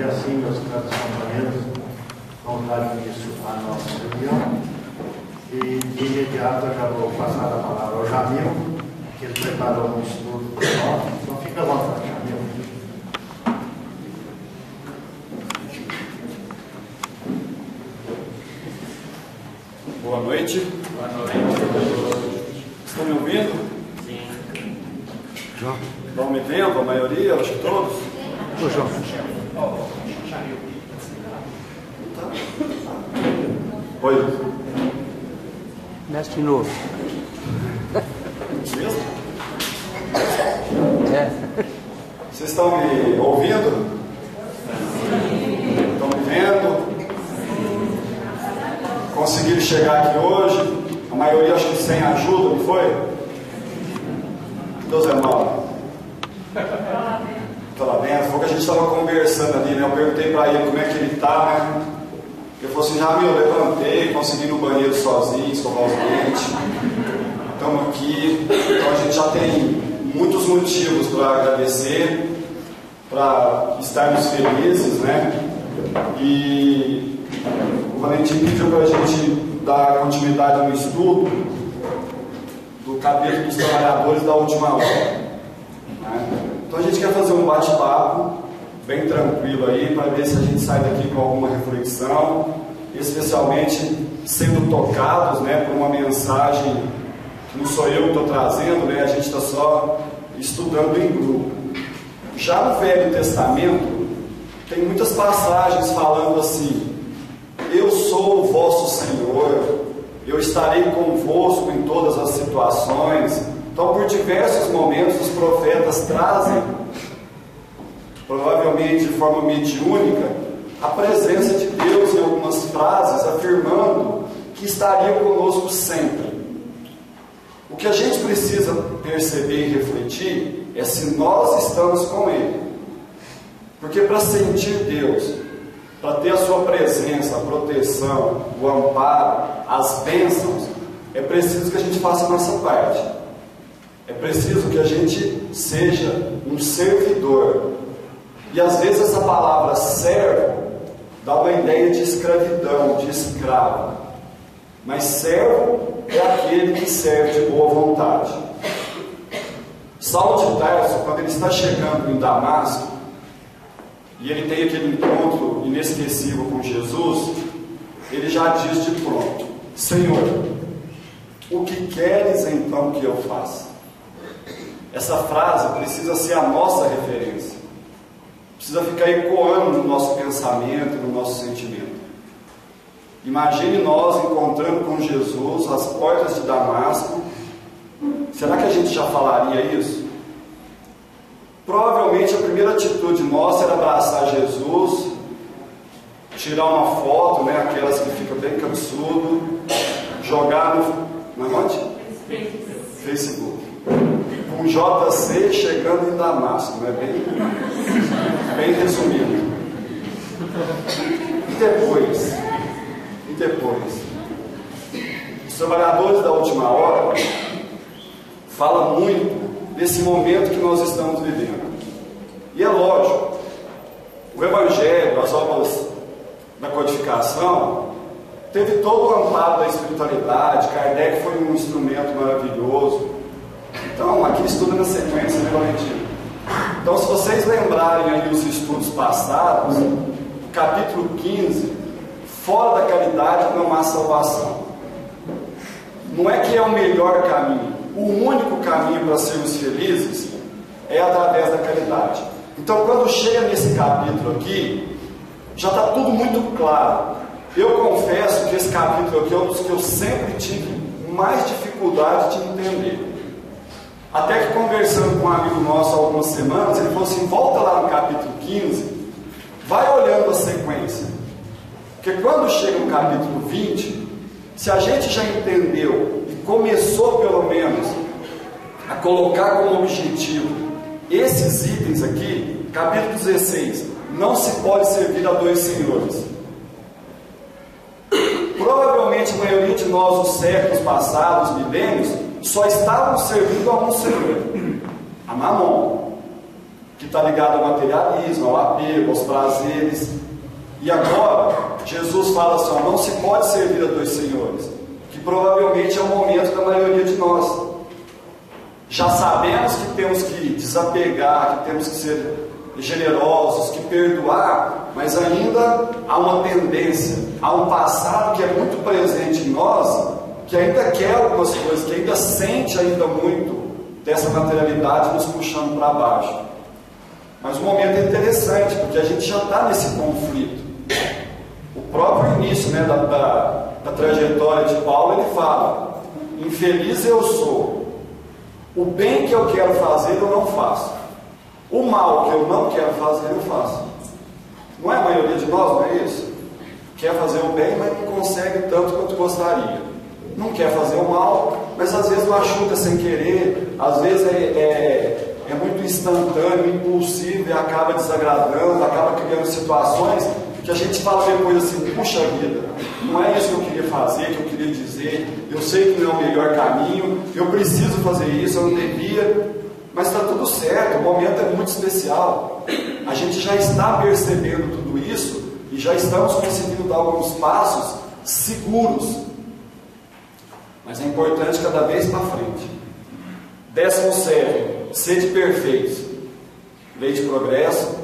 E assim, meus caros companheiros, vamos dar início à nossa reunião. E de imediato eu já vou passar a palavra ao Jamil, que ele preparou um estudo para nós. Então fica à vontade, Jamil. Boa noite. Boa noite. Estão me ouvindo? Sim. João. Estão me vendo? A maioria? Acho que todos? Ô, João. Oi. Mestre novo. Mesmo? É. Vocês estão me ouvindo? Estão me vendo? Conseguiram chegar aqui hoje? A maioria acho que sem ajuda, não foi? Deus é mau. Está lá dentro. Foi o que a gente estava conversando ali, né? Eu perguntei para ele como é que ele está, né? Ele falou assim: Jamil, eu levantei, consegui ir no banheiro sozinho, escovar os dentes. Estamos aqui. Então a gente já tem muitos motivos para agradecer, para estarmos felizes, né? E o Valentim pediu para a gente dar continuidade no estudo do capítulo dos trabalhadores da última hora, né? Então a gente quer fazer um bate-papo bem tranquilo aí, para ver se a gente sai daqui com alguma reflexão, especialmente sendo tocados, né, por uma mensagem que não sou eu que estou trazendo, né, a gente está só estudando em grupo. Já no Velho Testamento tem muitas passagens falando assim: eu sou o vosso Senhor, eu estarei convosco em todas as situações. Então, por diversos momentos, os profetas trazem, provavelmente de forma mediúnica, a presença de Deus em algumas frases, afirmando que estaria conosco sempre. O que a gente precisa perceber e refletir é se nós estamos com Ele. Porque para sentir Deus, para ter a sua presença, a proteção, o amparo, as bênçãos, é preciso que a gente faça a nossa parte. É preciso que a gente seja um servidor. E às vezes essa palavra servo dá uma ideia de escravidão, de escravo. Mas servo é aquele que serve de boa vontade. Saulo de Tarso, quando ele está chegando em Damasco, e ele tem aquele encontro inesquecível com Jesus, ele já diz de pronto: Senhor, o que queres então que eu faça? Essa frase precisa ser a nossa referência, precisa ficar ecoando no nosso pensamento, no nosso sentimento. Imagine nós encontrando com Jesus às portas de Damasco. Será que a gente já falaria isso? Provavelmente a primeira atitude nossa era abraçar Jesus, tirar uma foto, né, aquelas que ficam bem cabeçudo, jogar no Facebook. Um JC chegando em Damasco, né? Bem resumido. E depois, os trabalhadores da última hora falam muito desse momento que nós estamos vivendo. E é lógico, o Evangelho, as obras da codificação, teve todo o amparo da espiritualidade. Kardec foi um instrumento maravilhoso. Então, aqui estuda na sequência, né, Valentim? Então, se vocês lembrarem aí os estudos passados, capítulo 15, fora da caridade não há salvação. Não é que é o melhor caminho. O único caminho para sermos felizes é através da caridade. Então, quando chega nesse capítulo aqui, já está tudo muito claro. Eu confesso que esse capítulo aqui é um dos que eu sempre tive mais dificuldade de entender. Até que, conversando com um amigo nosso há algumas semanas, ele falou assim: volta lá no capítulo 15, vai olhando a sequência. Porque quando chega no capítulo 20, se a gente já entendeu e começou pelo menos a colocar como objetivo esses itens aqui, capítulo 16, não se pode servir a dois senhores. Provavelmente a maioria de nós, os séculos passados, milênios, só estavam servindo a um senhor, a Mamon, que está ligado ao materialismo, ao apego, aos prazeres. E agora, Jesus fala assim, ó, não se pode servir a dois senhores, que provavelmente é o momento da maioria de nós. Já sabemos que temos que desapegar, que temos que ser generosos, que perdoar, mas ainda há uma tendência, há um passado que é muito presente em nós, que ainda quer algumas coisas, que ainda sente ainda muito dessa materialidade nos puxando para baixo. Mas o momento é interessante, porque a gente já está nesse conflito. O próprio início, né, da trajetória de Paulo, ele fala: infeliz eu sou, o bem que eu quero fazer eu não faço, o mal que eu não quero fazer eu faço. Não é a maioria de nós, não é isso? Quer fazer o bem, mas não consegue tanto quanto gostaria. Não quer fazer o mal, mas às vezes machuca sem querer, às vezes é muito instantâneo, impulsivo e acaba desagradando, acaba criando situações que a gente fala depois assim: puxa vida, não é isso que eu queria fazer, que eu queria dizer, eu sei que não é o melhor caminho, eu preciso fazer isso, eu não devia, mas está tudo certo, o momento é muito especial. A gente já está percebendo tudo isso e já estamos conseguindo dar alguns passos seguros, mas é importante cada vez para frente. 17, sede perfeitos, lei de progresso,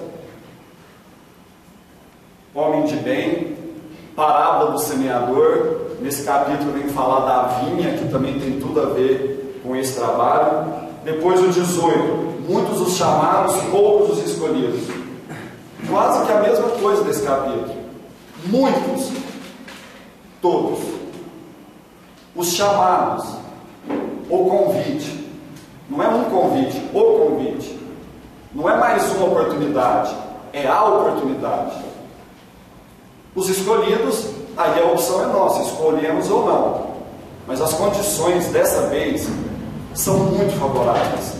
homem de bem, parábola do semeador. Nesse capítulo vem falar da vinha, que também tem tudo a ver com esse trabalho. Depois o 18, muitos os chamados, poucos os escolhidos. Quase que a mesma coisa desse capítulo. Muitos, todos. Os chamados, o convite. Não é um convite, o convite. Não é mais uma oportunidade, é a oportunidade. Os escolhidos, aí a opção é nossa, escolhemos ou não. Mas as condições dessa vez são muito favoráveis.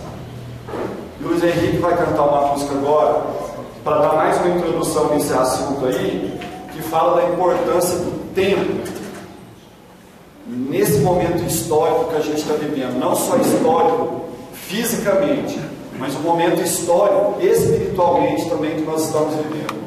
E o Luiz Henrique vai cantar uma música agora, para dar mais uma introdução nesse assunto aí, que fala da importância do tempo, nesse momento histórico que a gente está vivendo. Não só histórico fisicamente, mas um momento histórico espiritualmente também que nós estamos vivendo.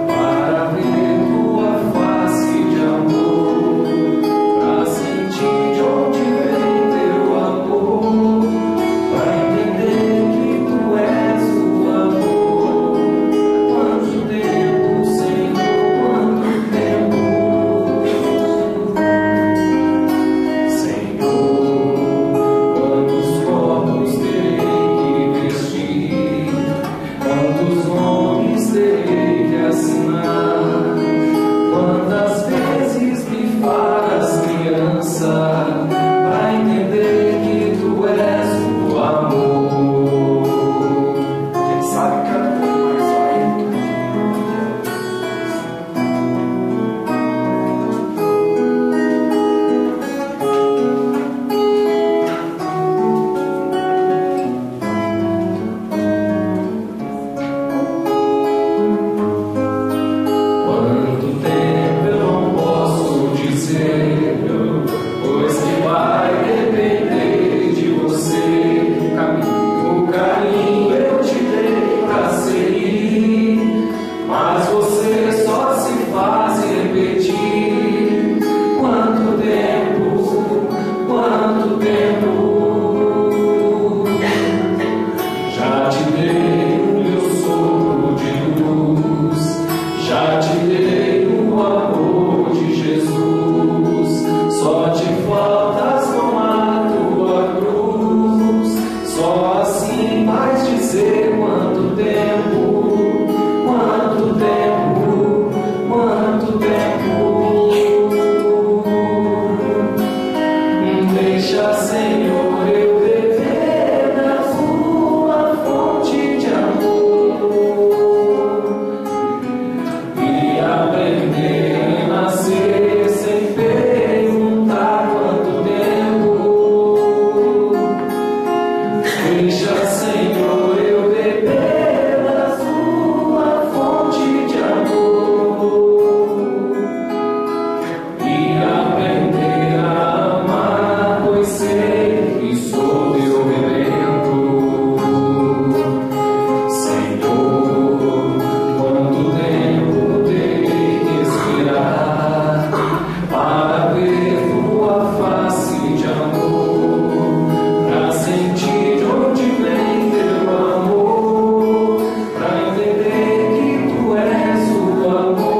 Para ver Deixa, Senhor, eu beber da sua fonte de amor e aprender a amar, pois sei que sou teu bebendo. Senhor, quanto tempo terei que esperar para ver tua face de amor, pra sentir de onde vem teu amor, pra entender que tu és o amor.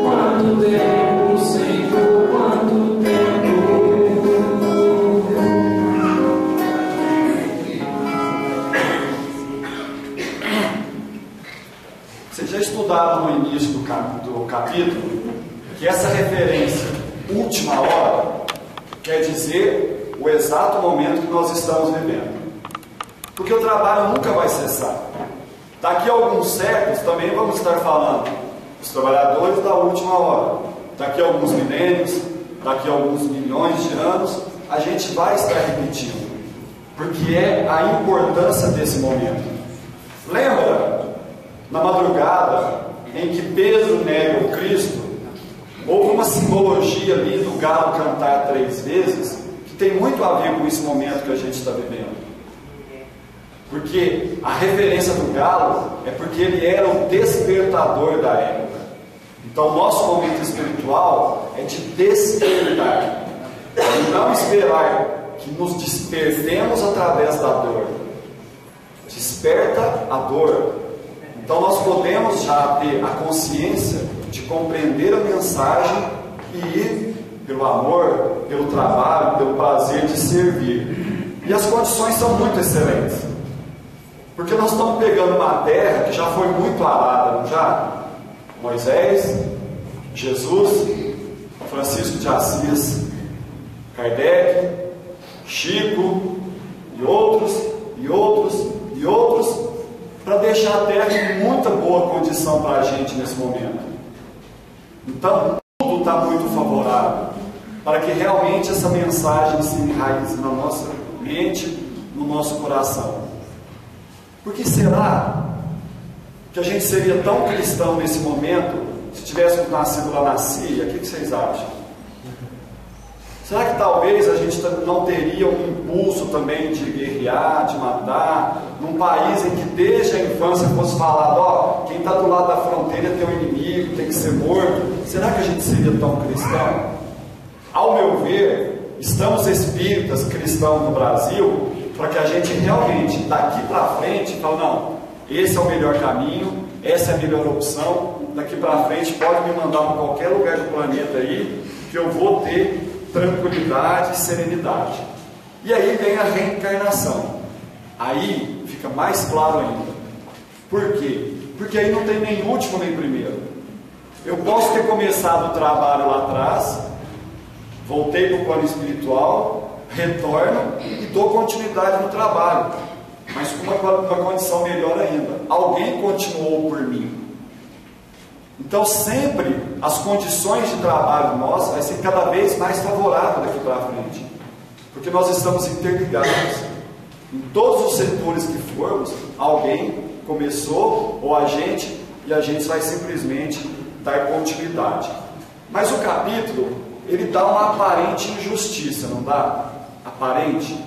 Quanto tempo, Senhor, quanto tempo. Vocês já estudaram no início do capítulo que essa referência última hora quer dizer o exato momento que nós estamos vivendo. Porque o trabalho nunca vai cessar. Daqui a alguns séculos também vamos estar falando dos trabalhadores da última hora. Daqui a alguns milênios, daqui a alguns milhões de anos, a gente vai estar repetindo. Porque é a importância desse momento. Lembra, na madrugada em que Pedro nega o Cristo, houve uma simbologia ali do galo cantar 3 vezes, que tem muito a ver com esse momento que a gente está vivendo. Porque a referência do galo é porque ele era o despertador da época. Então o nosso momento espiritual é de despertar, e não esperar que nos despertemos através da dor. Desperta a dor. Então nós podemos já ter a consciência de compreender a mensagem e ir pelo amor, pelo trabalho, pelo prazer de servir. E as condições são muito excelentes. Porque nós estamos pegando uma terra que já foi muito arada, não já? Moisés, Jesus, Francisco de Assis, Kardec, Chico e outros, para deixar a terra em muita boa condição para a gente nesse momento. Então, tudo está muito favorável para que realmente essa mensagem se enraize na nossa mente, no nosso coração. Por que será que a gente seria tão cristão nesse momento se tivéssemos nascido lá na Síria? O que vocês acham? Será que talvez a gente não teria um impulso também de guerrear, de matar, num país em que desde a infância fosse falado, ó, quem está do lado da fronteira é teu inimigo, tem que ser morto? Será que a gente seria tão cristão? Ao meu ver, estamos espíritas cristãos no Brasil para que a gente realmente, daqui para frente, fale, não, esse é o melhor caminho, essa é a melhor opção, daqui para frente pode me mandar para qualquer lugar do planeta aí, que eu vou ter tranquilidade e serenidade. E aí vem a reencarnação. Aí fica mais claro ainda. Por quê? Porque aí não tem nem último nem primeiro. Eu posso ter começado o trabalho lá atrás, voltei para o plano espiritual, retorno e dou continuidade no trabalho, mas com uma condição melhor ainda. Alguém continuou por mim. Então sempre as condições de trabalho nossas vai ser cada vez mais favorável daqui para frente, porque nós estamos interligados. Em todos os setores que formos, alguém começou, ou a gente vai simplesmente dar continuidade. Mas o capítulo, ele dá uma aparente injustiça, não dá? Aparente.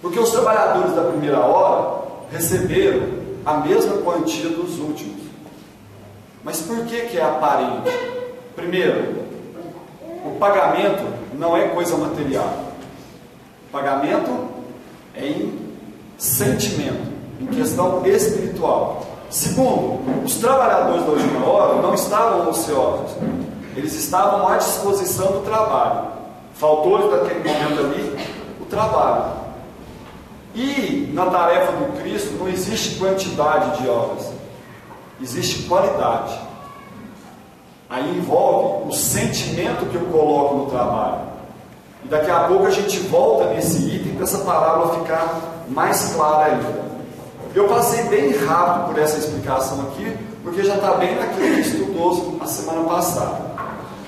Porque os trabalhadores da primeira hora receberam a mesma quantia dos últimos. Mas por que é aparente? Primeiro, o pagamento não é coisa material. O pagamento é em sentimento, em questão espiritual. Segundo, os trabalhadores da última hora não estavam ociosos. Eles estavam à disposição do trabalho. Faltou-lhes naquele momento ali o trabalho. E na tarefa do Cristo não existe quantidade de horas, existe qualidade. Aí envolve o sentimento que eu coloco no trabalho. E daqui a pouco a gente volta nesse item para essa parábola ficar mais clara ainda. Eu passei bem rápido por essa explicação aqui, porque já está bem naquilo que estudou a semana passada.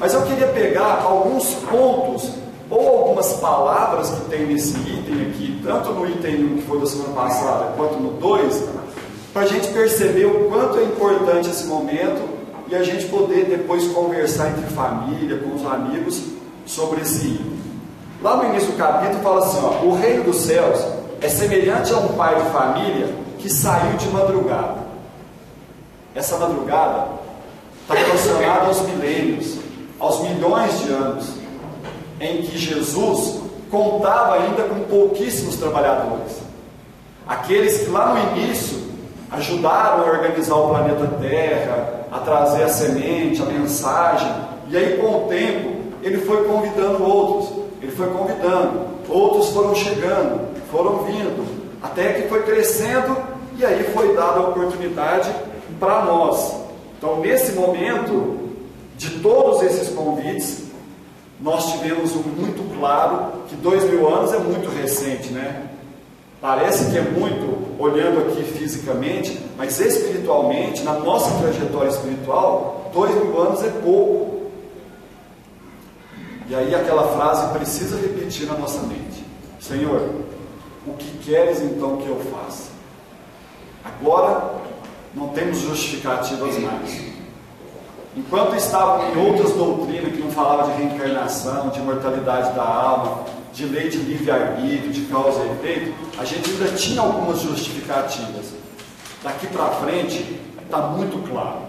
Mas eu queria pegar alguns pontos ou algumas palavras que tem nesse item aqui, tanto no item 1 que foi da semana passada, quanto no 2, para a gente perceber o quanto é importante esse momento e a gente poder depois conversar entre família, com os amigos, sobre esse item. Lá no início do capítulo fala assim, ó, o reino dos céus é semelhante a um pai de família que saiu de madrugada. Essa madrugada está relacionada aos milênios, aos milhões de anos, em que Jesus contava ainda com pouquíssimos trabalhadores. Aqueles que lá no início ajudaram a organizar o planeta Terra, a trazer a semente, a mensagem, e aí com o tempo ele foi convidando outros, outros foram chegando, foram vindo, até que foi crescendo, e aí foi dada a oportunidade para nós. Então, nesse momento, de todos esses convites, nós tivemos um muito claro, que 2000 anos é muito recente, né? Parece que é muito, olhando aqui fisicamente, mas espiritualmente, na nossa trajetória espiritual, 2000 anos é pouco. E aí aquela frase precisa repetir na nossa mente: Senhor, o que queres então que eu faça? Agora não temos justificativas mais. Enquanto estavam em outras doutrinas que não falavam de reencarnação, de imortalidade da alma, de lei de livre-arbítrio, de causa e efeito, a gente ainda tinha algumas justificativas. Daqui para frente está muito claro.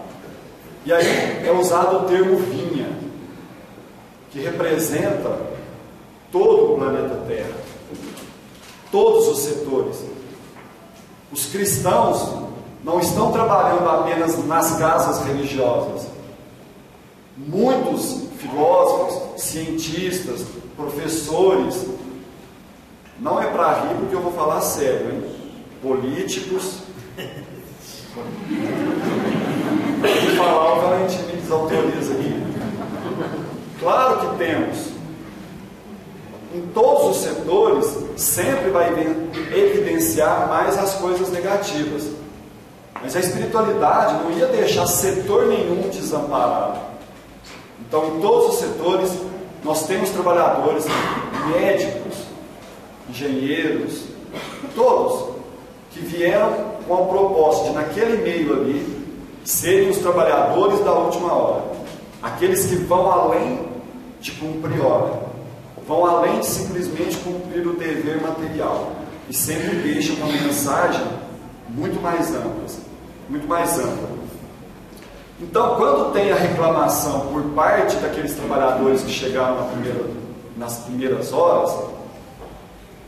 E aí é usado o termo vinha, que representa todo o planeta Terra, todos os setores. Os cristãos não estão trabalhando apenas nas casas religiosas. Muitos filósofos, cientistas, professores, não é para rir porque eu vou falar sério, hein? Políticos, vou falar, o Valentim me desautoriza aqui. Claro que temos. Em todos os setores, sempre vai evidenciar mais as coisas negativas. Mas a espiritualidade não ia deixar setor nenhum desamparado. Então, em todos os setores, nós temos trabalhadores, médicos, engenheiros, todos que vieram com a proposta de, naquele meio ali, serem os trabalhadores da última hora. Aqueles que vão além de cumprir hora, vão além de simplesmente cumprir o dever material, e sempre deixam uma mensagem muito mais ampla. Muito mais ampla. Então, quando tem a reclamação por parte daqueles trabalhadores que chegaram nas primeiras horas,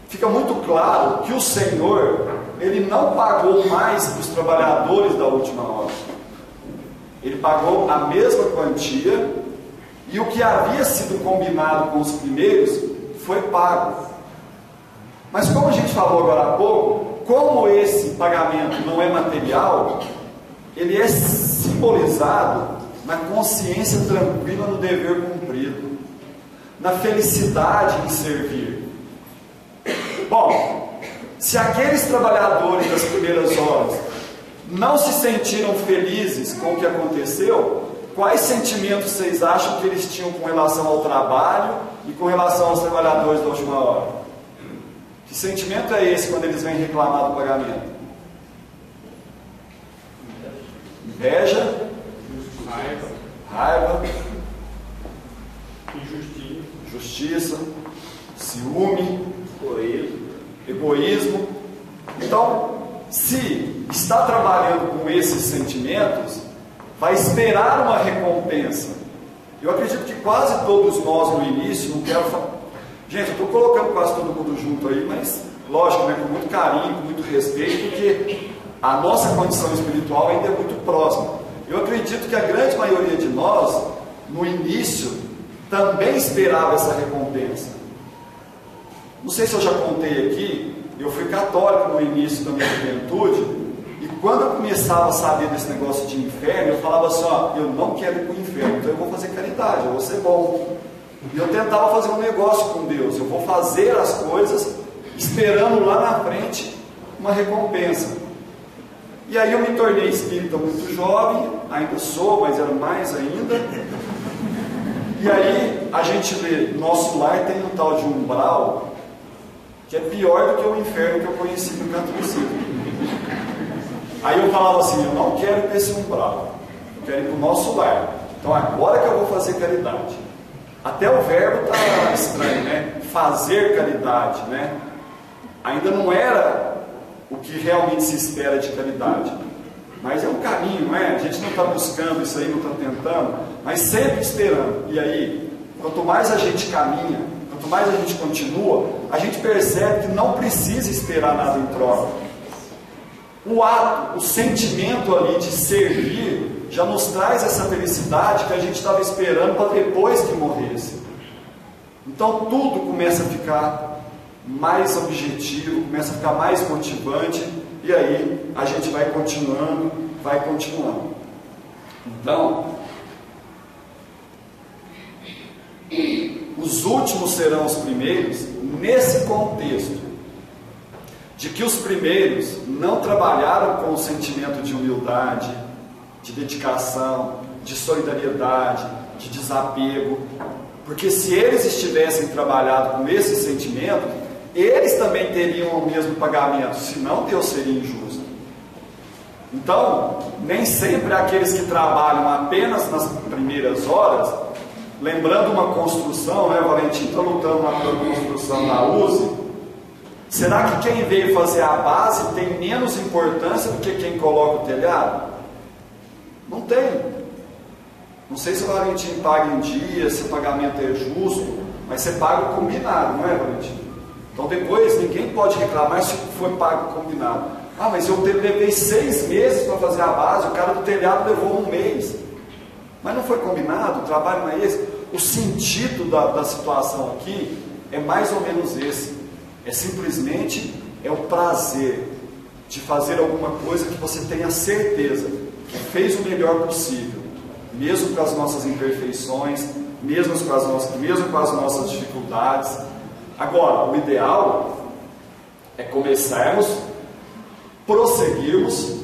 fica muito claro que o Senhor, Ele não pagou mais para os trabalhadores da última hora. Ele pagou a mesma quantia, e o que havia sido combinado com os primeiros foi pago. Mas como a gente falou agora há pouco, como esse pagamento não é material, ele é simbolizado na consciência tranquila no dever cumprido, na felicidade em servir. Bom, se aqueles trabalhadores das primeiras horas não se sentiram felizes com o que aconteceu, quais sentimentos vocês acham que eles tinham com relação ao trabalho e com relação aos trabalhadores da última hora? Que sentimento é esse quando eles vêm reclamar do pagamento? Inveja, raiva, injustiça, ciúme, egoísmo. Então, se está trabalhando com esses sentimentos, vai esperar uma recompensa. Eu acredito que quase todos nós no início, não quero falar. Gente, eu estou colocando quase todo mundo junto aí, mas lógico, né, com muito carinho, com muito respeito, porque a nossa condição espiritual ainda é muito próxima. Eu acredito que a grande maioria de nós, no início, também esperava essa recompensa. Não sei se eu já contei aqui, eu fui católico no início da minha juventude, e quando eu começava a saber desse negócio de inferno, eu falava assim, ó, eu não quero ir para o inferno, então eu vou fazer caridade, eu vou ser bom. E eu tentava fazer um negócio com Deus, eu vou fazer as coisas, esperando lá na frente uma recompensa. E aí eu me tornei espírita muito jovem, ainda sou, mas era mais ainda. E aí a gente vê, nosso lar tem um tal de umbral que é pior do que o inferno que eu conheci no catolicismo. Aí eu falava assim, eu não quero ir para esse umbral, eu quero ir para o nosso lar. Então agora que eu vou fazer caridade. Até o verbo está estranho, né? Fazer caridade, né? Ainda não era o que realmente se espera de caridade. Mas é um caminho, não é? A gente não está buscando isso aí, não está tentando, mas sempre esperando. E aí, quanto mais a gente caminha, quanto mais a gente continua, a gente percebe que não precisa esperar nada em troca. O ato, o sentimento ali de servir, já nos traz essa felicidade que a gente estava esperando para depois que morresse. Então tudo começa a ficar mais objetivo, começa a ficar mais motivante, e aí a gente vai continuando, vai continuando. Então, os últimos serão os primeiros, nesse contexto de que os primeiros não trabalharam com o sentimento de humildade, de dedicação, de solidariedade, de desapego, porque se eles estivessem trabalhado com esse sentimento, eles também teriam o mesmo pagamento, senão Deus seria injusto. Então, nem sempre aqueles que trabalham apenas nas primeiras horas, lembrando uma construção, né, o Valentim está lutando na construção da USE, será que quem veio fazer a base tem menos importância do que quem coloca o telhado? Não tem. Não sei se o Valentim paga em dia, se o pagamento é justo, mas você paga o combinado, não é, Valentim? Então depois ninguém pode reclamar se foi pago o combinado. Ah, mas eu levei 6 meses para fazer a base, o cara do telhado levou 1 mês. Mas não foi combinado, o trabalho não é esse. O sentido da situação aqui é mais ou menos esse. É simplesmente o prazer de fazer alguma coisa que você tenha certeza que fez o melhor possível, mesmo com as nossas imperfeições, mesmo com as nossas dificuldades. Agora, o ideal é começarmos, prosseguirmos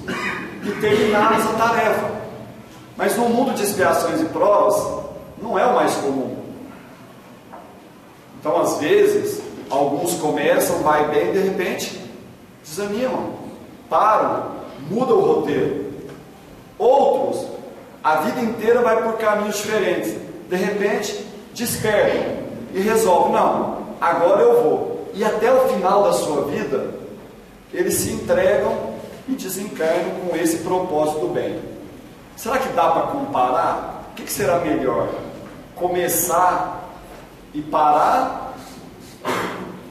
e terminarmos a tarefa. Mas no mundo de expiações e provas, não é o mais comum. Então, às vezes, alguns começam, vai bem, e de repente desanimam, param, mudam o roteiro. Outros, a vida inteira vai por caminhos diferentes. De repente, despertam e resolvem, não, agora eu vou. E até o final da sua vida, eles se entregam e desencarnam com esse propósito do bem. Será que dá para comparar? O que será melhor? Começar e parar?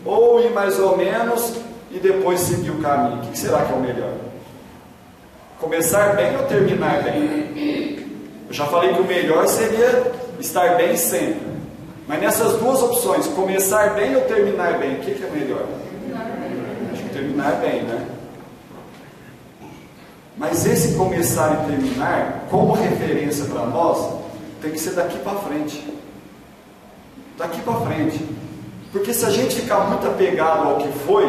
Ou ir mais ou menos e depois seguir o caminho? O que será que é o melhor? Começar bem ou terminar bem? Eu já falei que o melhor seria estar bem sempre. Mas nessas duas opções, começar bem ou terminar bem, o que é melhor? Acho que terminar bem, né? Mas esse começar e terminar, como referência para nós, tem que ser daqui para frente. Daqui para frente. Porque se a gente ficar muito apegado ao que foi,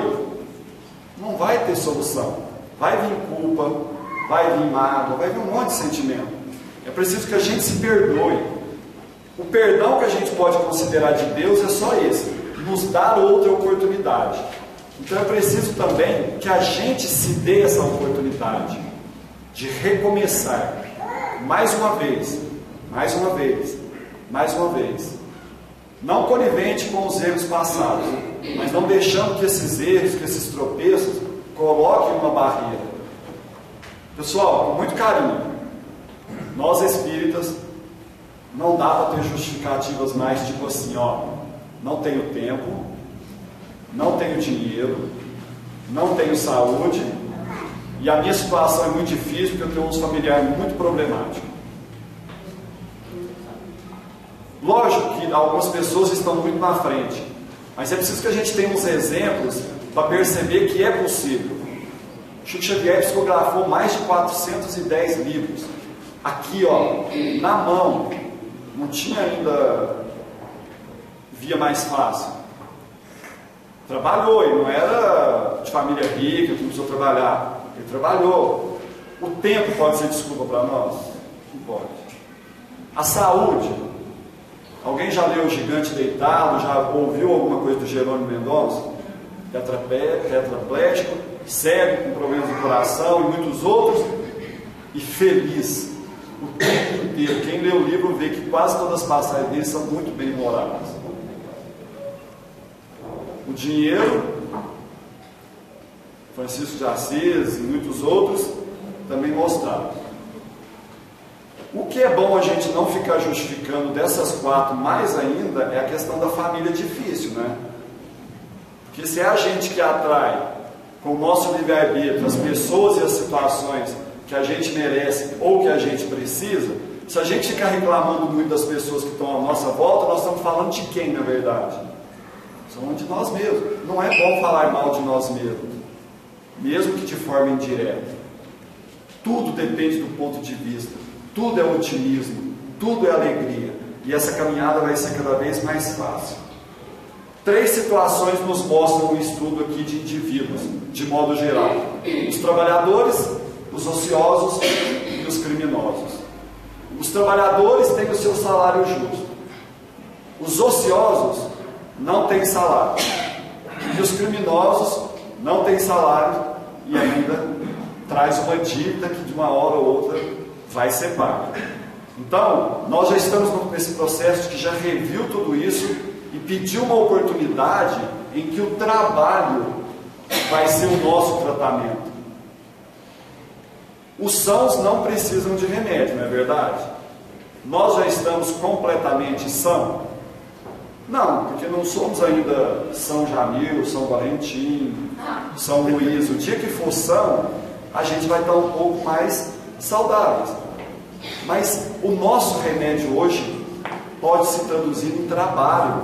não vai ter solução. Vai vir culpa, vai vir mágoa, vai vir um monte de sentimento. É preciso que a gente se perdoe. O perdão que a gente pode considerar de Deus é só esse, nos dar outra oportunidade. Então é preciso também que a gente se dê essa oportunidade de recomeçar mais uma vez, mais uma vez, mais uma vez. Não conivente com os erros passados, mas não deixando que esses erros, que esses tropeços coloquem uma barreira. Pessoal, com muito carinho, nós espíritas não dá para ter justificativas mais tipo assim, ó, não tenho tempo, não tenho dinheiro, não tenho saúde, e a minha situação é muito difícil porque eu tenho uns familiares muito problemáticos. Lógico que algumas pessoas estão muito na frente, mas é preciso que a gente tenha uns exemplos para perceber que é possível. Chico Xavier psicografou mais de 410 livros. Aqui, ó, na mão. Não tinha ainda via mais fácil. Trabalhou, ele não era de família rica, que precisou trabalhar. Ele trabalhou. O tempo pode ser desculpa para nós? Não pode. A saúde. Alguém já leu O Gigante Deitado? Já ouviu alguma coisa do Jerônimo Mendonça? Tetraplégico, cego, com problemas do coração e muitos outros, e feliz o tempo inteiro. Quem lê o livro vê que quase todas as passagens dele são muito bem moradas. O dinheiro, Francisco de Assis e muitos outros também mostraram. O que é bom a gente não ficar justificando dessas quatro, mais ainda, é a questão da família difícil, né? Porque se é a gente que atrai com o nosso livre-arbítrio as pessoas e as situações que a gente merece ou que a gente precisa, se a gente ficar reclamando muito das pessoas que estão à nossa volta, nós estamos falando de quem, na verdade? Estamos falando de nós mesmos. Não é bom falar mal de nós mesmos, mesmo que de forma indireta. Tudo depende do ponto de vista, tudo é otimismo, tudo é alegria, e essa caminhada vai ser cada vez mais fácil. 3 situações nos mostram um estudo aqui de indivíduos, de modo geral: os trabalhadores, os ociosos e os criminosos. Os trabalhadores têm o seu salário justo, os ociosos não têm salário, e os criminosos não têm salário e ainda traz uma dívida que de uma hora ou outra vai ser paga. Então, nós já estamos nesse processo que já reviu tudo isso e pediu uma oportunidade em que o trabalho vai ser o nosso tratamento. Os sãos não precisam de remédio, não é verdade? Nós já estamos completamente sãos? Não, porque não somos ainda São Jamil, São Valentim, São Luís. O dia que for são, a gente vai estar um pouco mais saudáveis. Mas o nosso remédio hoje pode se traduzir em trabalho.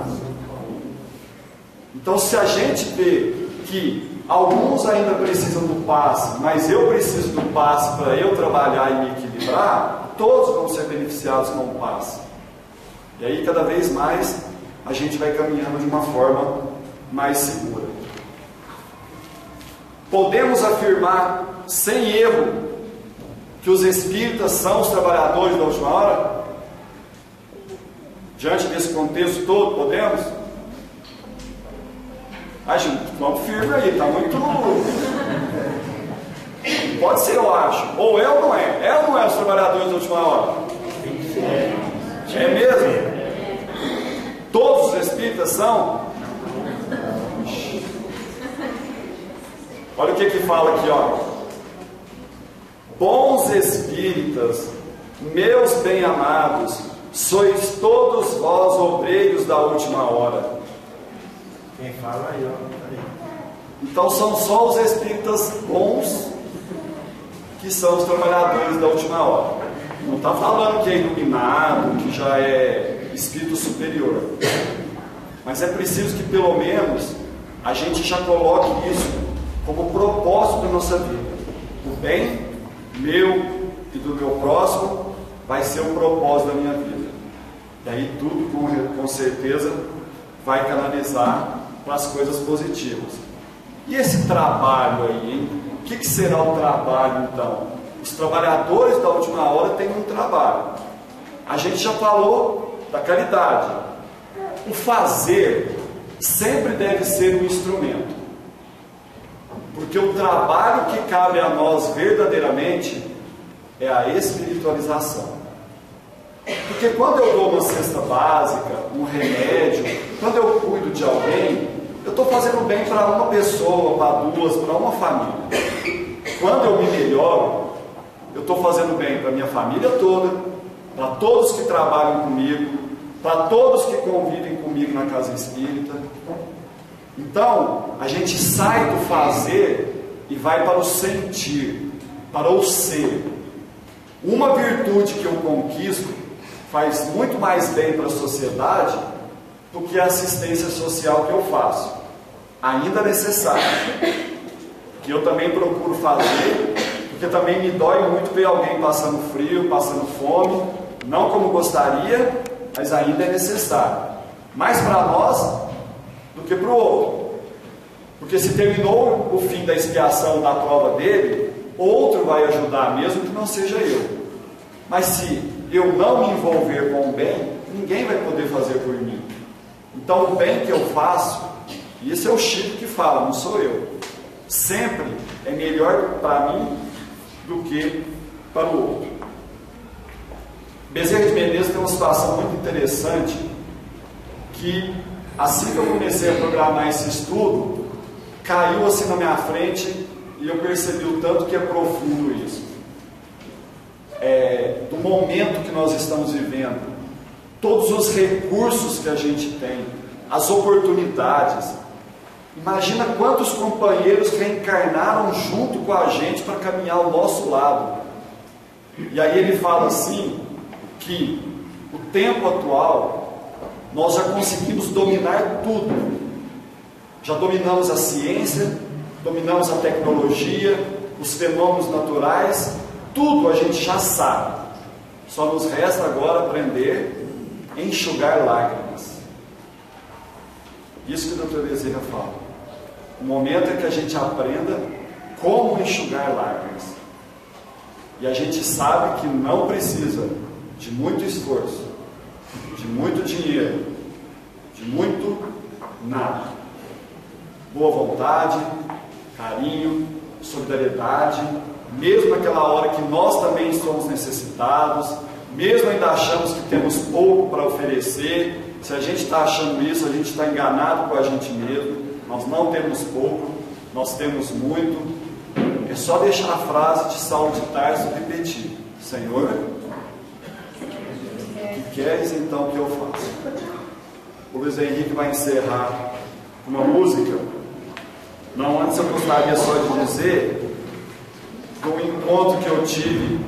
Então, se a gente vê que alguns ainda precisam do passe, mas eu preciso do passe para eu trabalhar e me equilibrar, todos vão ser beneficiados com o passe. E aí, cada vez mais, a gente vai caminhando de uma forma mais segura. Podemos afirmar, sem erro, que os espíritas são os trabalhadores da última hora? Diante desse contexto todo, podemos? Gente, vamos firme aí, está muito... Pode ser, eu acho. Ou é ou não é? É ou não é os trabalhadores da última hora? É mesmo? Todos os espíritas são? Olha o que fala aqui, ó. Bons espíritas, meus bem-amados, sois todos vós obreiros da última hora. Quem fala aí, ó. Então são só os espíritas bons que são os trabalhadores da última hora. Não está falando que é iluminado, que já é espírito superior. Mas é preciso que pelo menos a gente já coloque isso como propósito da nossa vida. O bem meu e do meu próximo vai ser o propósito da minha vida. E aí tudo com certeza vai canalizar para as coisas positivas. E esse trabalho aí, hein? O que será o trabalho então? Os trabalhadores da última hora têm um trabalho. A gente já falou da caridade. O fazer sempre deve ser um instrumento. Porque o trabalho que cabe a nós verdadeiramente é a espiritualização. Porque quando eu dou uma cesta básica, um remédio, quando eu cuido de alguém, eu estou fazendo bem para uma pessoa, para duas, para uma família. Quando eu me melhoro, eu estou fazendo bem para a minha família toda, para todos que trabalham comigo, para todos que convivem comigo na casa espírita. Então, a gente sai do fazer e vai para o sentir, para o ser. Uma virtude que eu conquisto faz muito mais bem para a sociedade do que a assistência social que eu faço. Ainda necessário. Que eu também procuro fazer, porque também me dói muito ver alguém passando frio, passando fome, não como gostaria, mas ainda é necessário. Mais para nós do que para o outro. Porque se terminou o fim da expiação da prova dele, outro vai ajudar, mesmo que não seja eu. Mas se eu não me envolver com o bem, ninguém vai poder fazer por mim. Então o bem que eu faço, e esse é o Chico que fala, não sou eu, sempre é melhor para mim do que para o outro. Bezerra de Menezes tem uma situação muito interessante, que assim que eu comecei a programar esse estudo, caiu assim na minha frente e eu percebi o tanto que é profundo isso. Do momento que nós estamos vivendo, todos os recursos que a gente tem, as oportunidades. Imagina quantos companheiros reencarnaram junto com a gente para caminhar ao nosso lado. E aí ele fala assim, que o tempo atual, nós já conseguimos dominar tudo. Já dominamos a ciência, dominamos a tecnologia, os fenômenos naturais, tudo a gente já sabe. Só nos resta agora aprender a enxugar lágrimas. Isso que o Dr. Bezerra fala. O momento é que a gente aprenda como enxugar lágrimas. E a gente sabe que não precisa de muito esforço, de muito dinheiro, de muito nada. Boa vontade, carinho, solidariedade, mesmo naquela hora que nós também somos necessitados, mesmo ainda achamos que temos pouco para oferecer. Se a gente está achando isso, a gente está enganado com a gente mesmo. Nós não temos pouco, nós temos muito. É só deixar a frase de Saulo de Tarso repetir: Senhor, o que queres então que eu faça? O Luiz Henrique vai encerrar com uma música. Não, antes eu gostaria só de dizer do encontro que eu tive,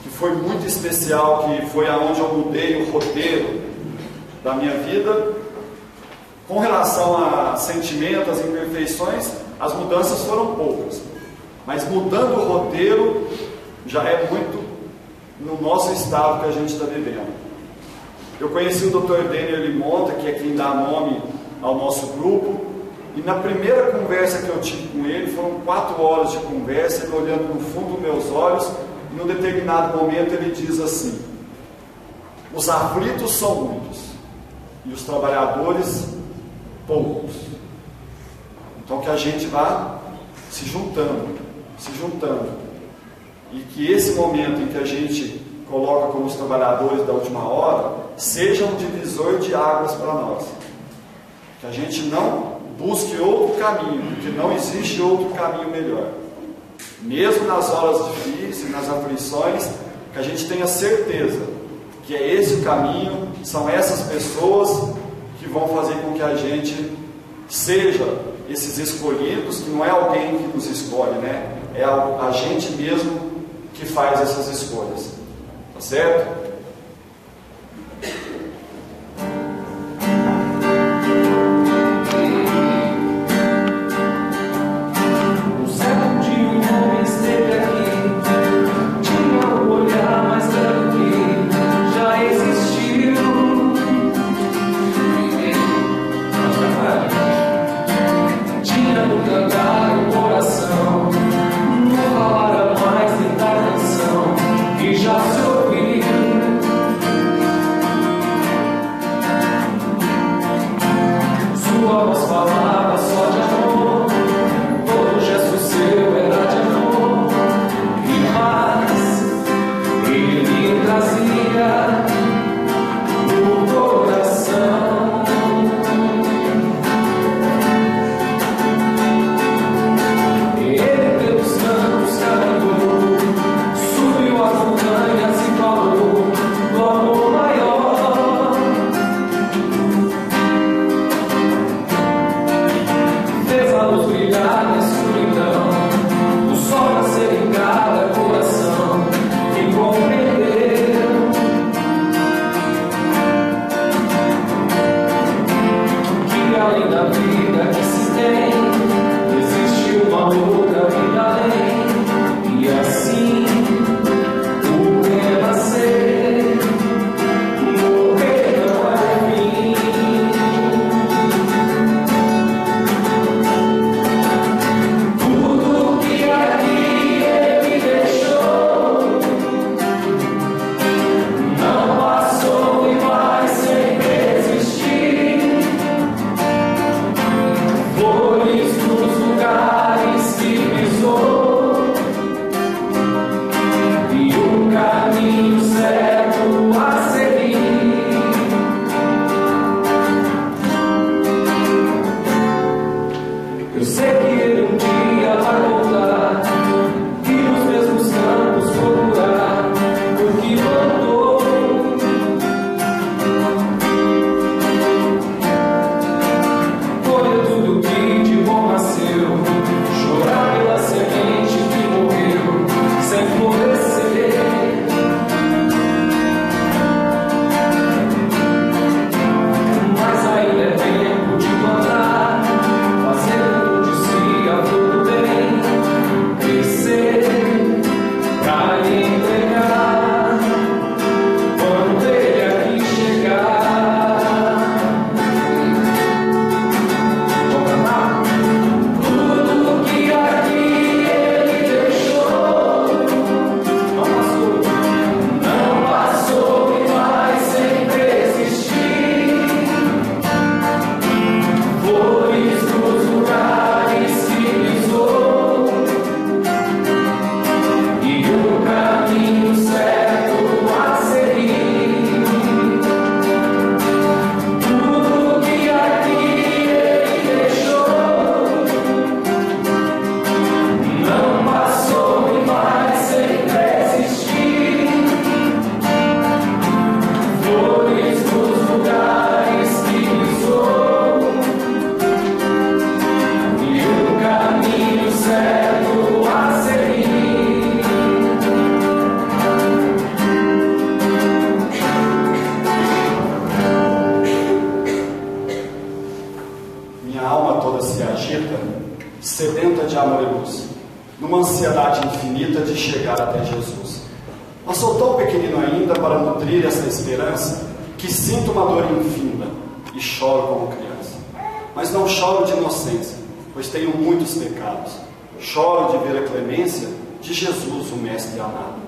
que foi muito especial, que foi aonde eu mudei o roteiro da minha vida. Com relação a sentimentos, as imperfeições, as mudanças foram poucas, mas mudando o roteiro já é muito no nosso estado que a gente está vivendo. Eu conheci o Dr. Denner Limonta, que é quem dá nome ao nosso grupo, e na primeira conversa que eu tive com ele, foram 4 horas de conversa, ele olhando no fundo dos meus olhos, e num determinado momento ele diz assim: os aflitos são muitos, e os trabalhadores poucos. Então que a gente vá se juntando, e que esse momento em que a gente coloca como os trabalhadores da última hora, seja um divisor de águas para nós. Que a gente não busque outro caminho, porque não existe outro caminho melhor. Mesmo nas horas difíceis, nas aflições, que a gente tenha certeza que é esse o caminho, são essas pessoas que vão fazer com que a gente seja esses escolhidos, que não é alguém que nos escolhe, né? É a gente mesmo que faz essas escolhas. Tá certo? Já se ouviu olhos, numa ansiedade infinita de chegar até Jesus. Mas sou tão pequenino ainda para nutrir essa esperança que sinto uma dor infinda e choro como criança. Mas não choro de inocência, pois tenho muitos pecados. Choro de ver a clemência de Jesus, o Mestre amado.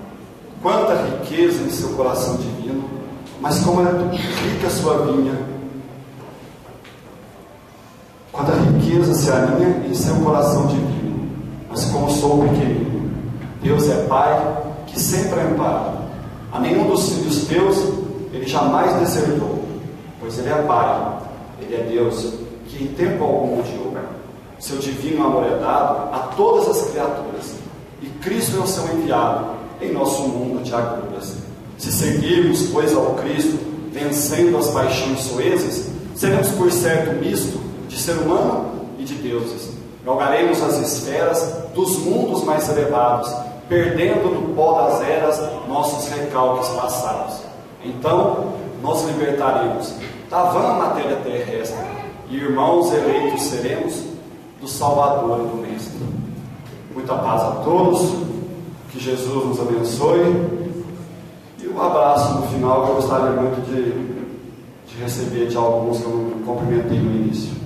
Quanta riqueza em seu coração divino, mas como é rica a sua vinha. Quanta riqueza se alinha em seu coração divino, mas como sou pequenino. Deus é Pai que sempre ampara. A nenhum dos filhos teus Ele jamais deserdou, pois Ele é Pai, Ele é Deus, que em tempo algum odiou. Seu divino amor é dado a todas as criaturas, e Cristo é o seu enviado em nosso mundo de agruras. Se seguirmos, pois, ao Cristo, vencendo as paixões soezes, seremos por certo misto de ser humano e de deuses. Galgaremos as esferas dos mundos mais elevados, perdendo no pó das eras nossos recalques passados. Então, nos libertaremos da vã matéria terrestre, e irmãos eleitos seremos do Salvador e do Mestre. Muita paz a todos, que Jesus nos abençoe, e um abraço no final que eu gostaria muito de receber de alguns que eu não cumprimentei no início.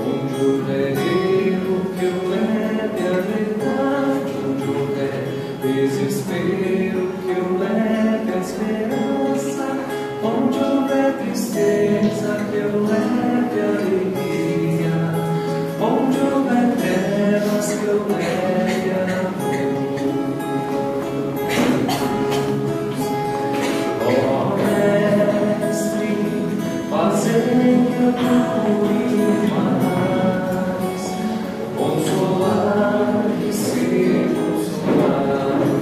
Onde houver erro, que eu leve a verdade. Onde desespero que eu leve a esperança, onde houver tristeza que eu leve a alegria, onde houver trevas que eu leve a luz. Ó Mestre, fazei que eu procure mais consolar e ser consolado,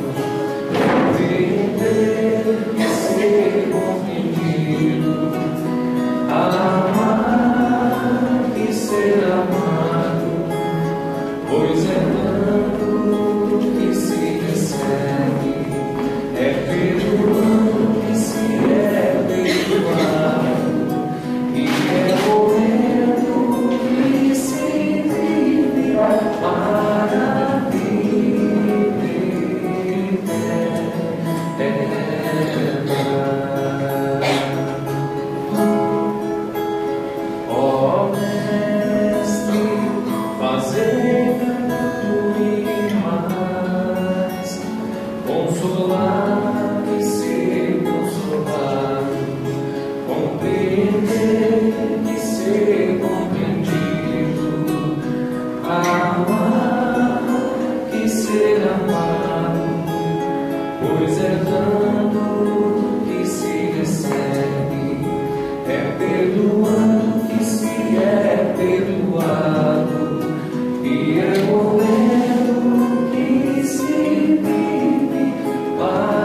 compreender e ser compreendido, amar e ser amado, pois é dando que se recebe, é perdoando que se é perdoado, e é morrendo que se vive para a vida eterna. Ó Mestre, fazei-me fluir mais, consolar e ser consolado, compreender e ser compreendido, amar e ser amado, pois é dando que se recebe, é perdoando que se é perdoado, e é morrendo que se vive para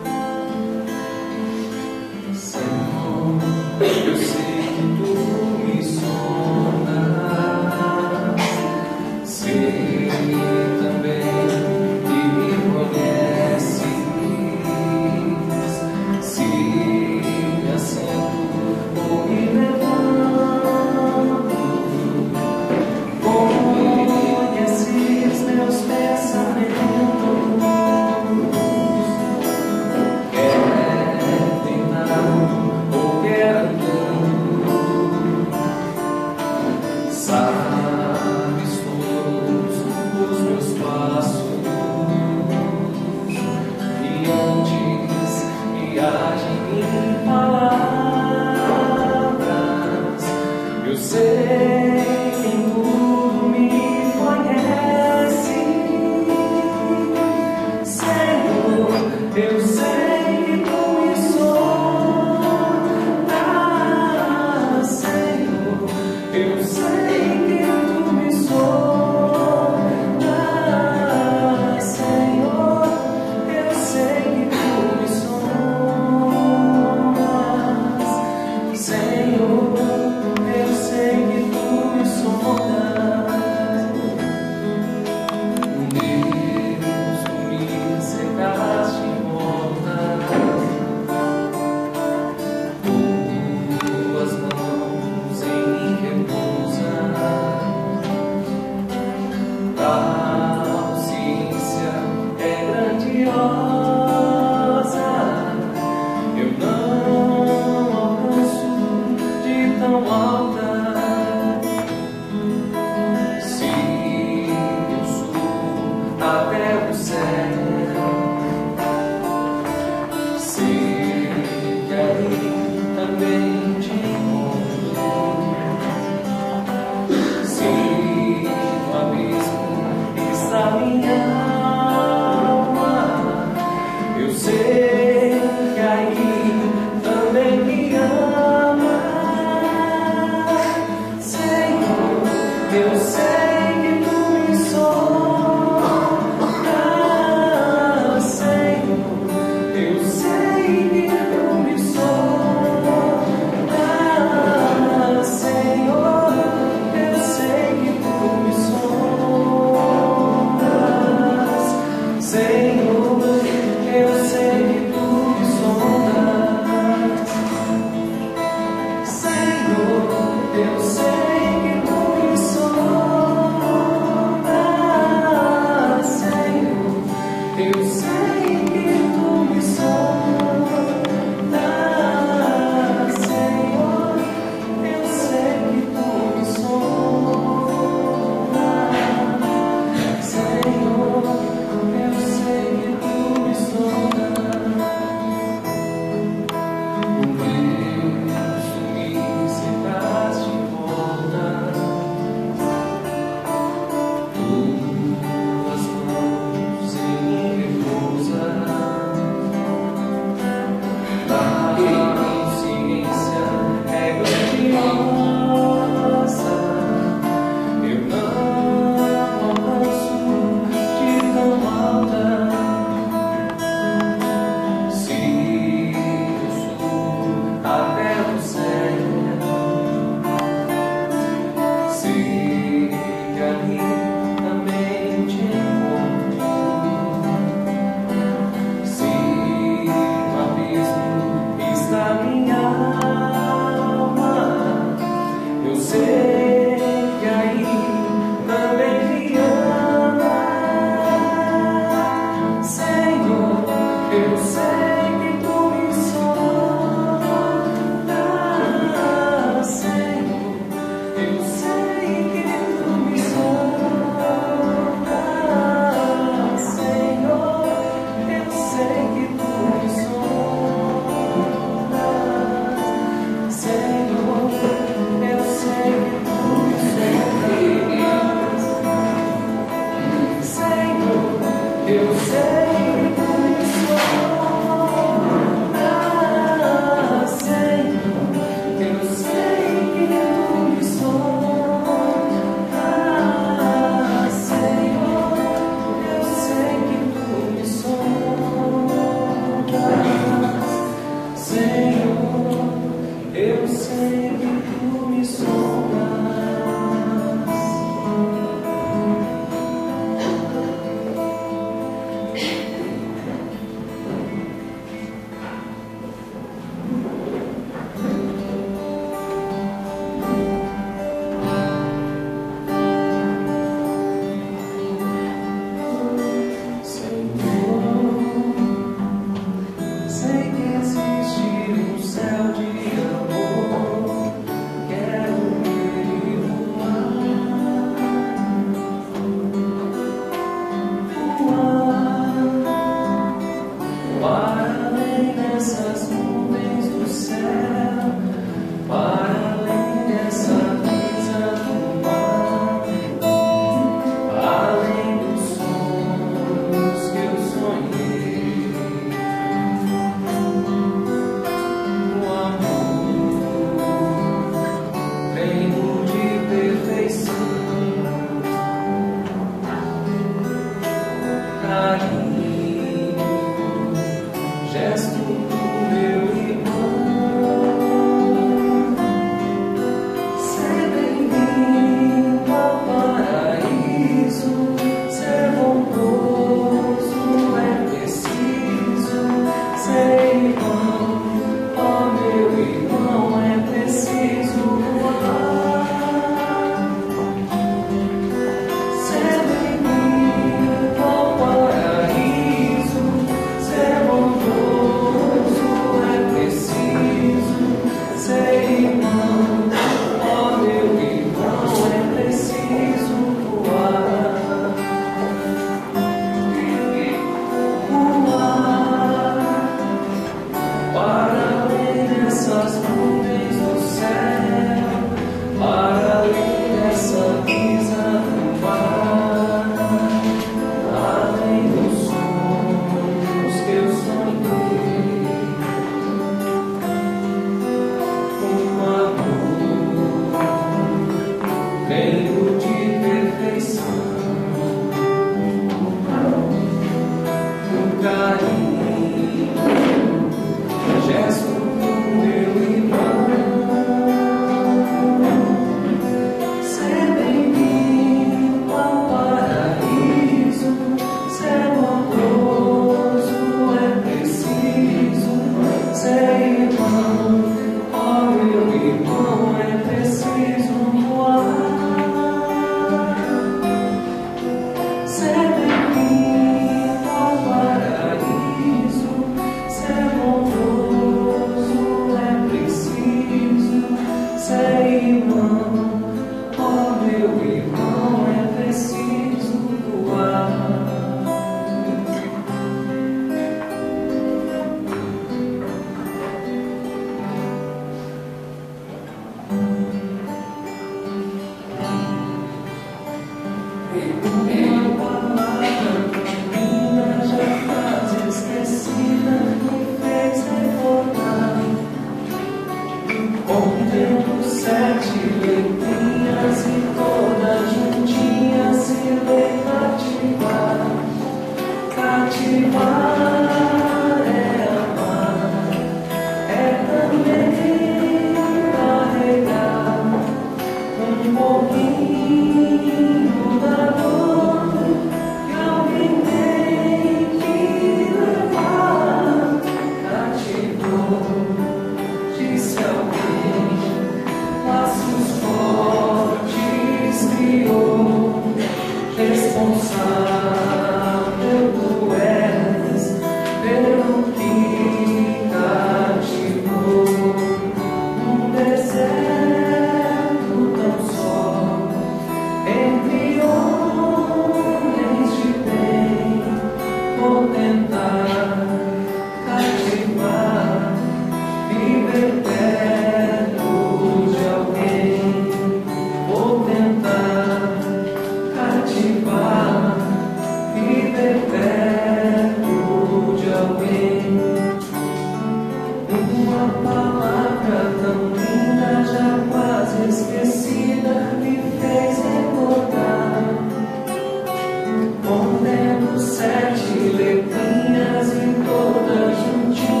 Sete letrinhas em todas juntinhas.